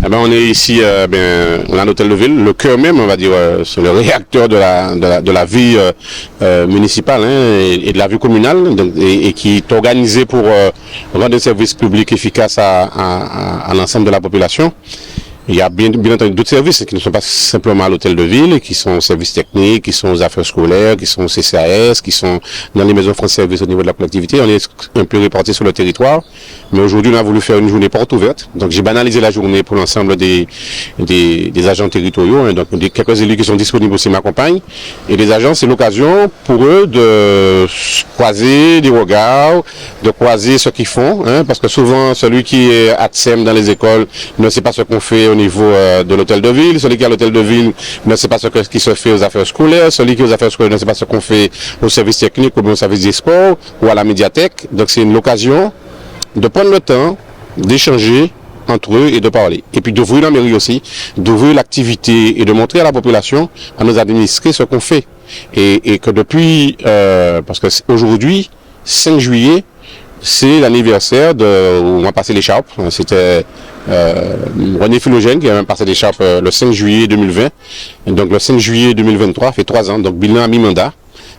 Eh ben, on est ici, on a l'hôtel de ville, le cœur même, on va dire, c'est le réacteur de la vie municipale et de la vie communale, donc, et qui est organisé pour rendre un service public efficace à l'ensemble de la population. Il y a bien entendu d'autres services qui ne sont pas simplement à l'hôtel de ville, qui sont aux services techniques, qui sont aux affaires scolaires, qui sont au CCAS, qui sont dans les maisons France Service au niveau de la collectivité. On est un peu répartis sur le territoire. Mais aujourd'hui, on a voulu faire une journée porte ouverte. Donc, j'ai banalisé la journée pour l'ensemble des agents territoriaux. Donc, quelques élus qui sont disponibles aussi m'accompagnent. Et les agents, c'est l'occasion pour eux de croiser des regards, de croiser ce qu'ils font. Parce que souvent, celui qui est ATSEM dans les écoles ne sait pas ce qu'on fait au niveau de l'hôtel de ville. Celui qui est à l'hôtel de ville ne sait pas ce qui se fait aux affaires scolaires. Celui qui est aux affaires scolaires ne sait pas ce qu'on fait au service technique ou au service des sports ou à la médiathèque. Donc, c'est une occasion de prendre le temps d'échanger entre eux et de parler. Et puis d'ouvrir la mairie aussi, d'ouvrir l'activité et de montrer à la population, à nos administrés, ce qu'on fait. Et que depuis, parce que aujourd'hui, 5 juillet, c'est l'anniversaire où on a passé l'écharpe. C'était René Philogène qui a même passé l'écharpe le 5 juillet 2020. Et donc le 5 juillet 2023 fait 3 ans, donc bilan à mi-mandat.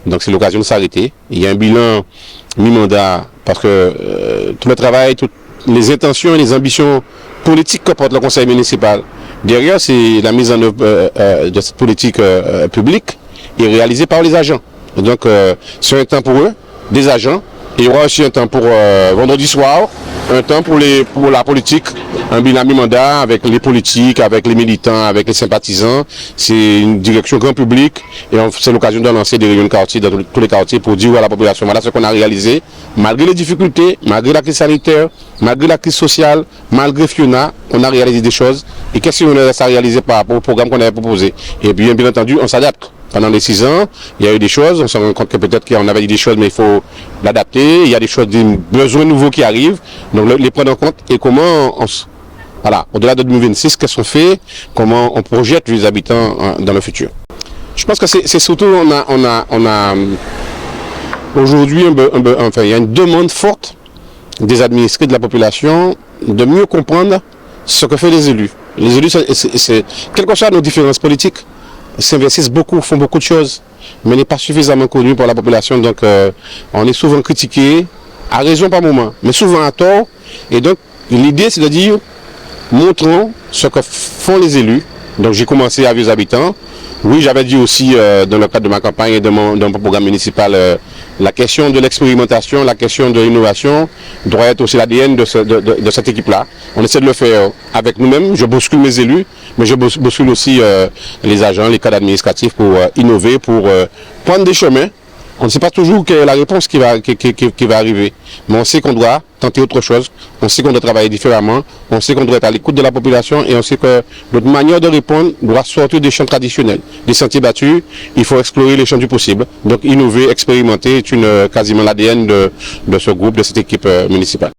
Donc c'est l'occasion de s'arrêter. Il y a un bilan mi-mandat parce que tout le travail, toutes les intentions et les ambitions politiques que porte le conseil municipal, derrière c'est la mise en œuvre de cette politique publique et réalisée par les agents. Et donc c'est un temps pour eux, des agents. Il y aura aussi un temps pour vendredi soir, un temps pour la politique, un bilan mi-mandat avec les politiques, avec les militants, avec les sympathisants. C'est une direction grand public et c'est l'occasion de lancer des réunions de quartier dans tous les quartiers pour dire à la population, voilà ce qu'on a réalisé. Malgré les difficultés, malgré la crise sanitaire, malgré la crise sociale, malgré Fiona, on a réalisé des choses. Et qu'est-ce qu'on reste à réaliser par rapport au programme qu'on avait proposé? Et bien entendu, on s'adapte. Pendant les 6 ans, il y a eu des choses, on se rend compte que peut-être qu'on avait dit des choses, mais il faut l'adapter. Il y a des choses, des besoins nouveaux qui arrivent, donc les prendre en compte et comment voilà, au-delà de 2026, qu'est-ce qu'on fait, comment on projette les habitants dans le futur. Je pense que c'est surtout, on a aujourd'hui, il y a une demande forte des administrés, de la population, de mieux comprendre ce que font les élus. Les élus, quelles que soient nos différences politiques, s'investissent beaucoup, font beaucoup de choses, mais n'est pas suffisamment connu pour la population. Donc, on est souvent critiqué, à raison par moment, mais souvent à tort. Et donc, l'idée, c'est de dire, montrons ce que font les élus. Donc, j'ai commencé à vieux habitants. Oui, j'avais dit aussi, dans le cadre de ma campagne et de mon programme municipal, la question de l'expérimentation, la question de l'innovation doit être aussi l'ADN de cette équipe-là. On essaie de le faire avec nous-mêmes. Je bouscule mes élus, mais je bouscule aussi les agents, les cadres administratifs pour innover, pour prendre des chemins. On ne sait pas toujours quelle est la réponse qui va arriver, mais on sait qu'on doit tenter autre chose, on sait qu'on doit travailler différemment, on sait qu'on doit être à l'écoute de la population et on sait que notre manière de répondre doit sortir des champs traditionnels, des sentiers battus. Il faut explorer les champs du possible. Donc innover, expérimenter est quasiment l'ADN de ce groupe, de cette équipe municipale.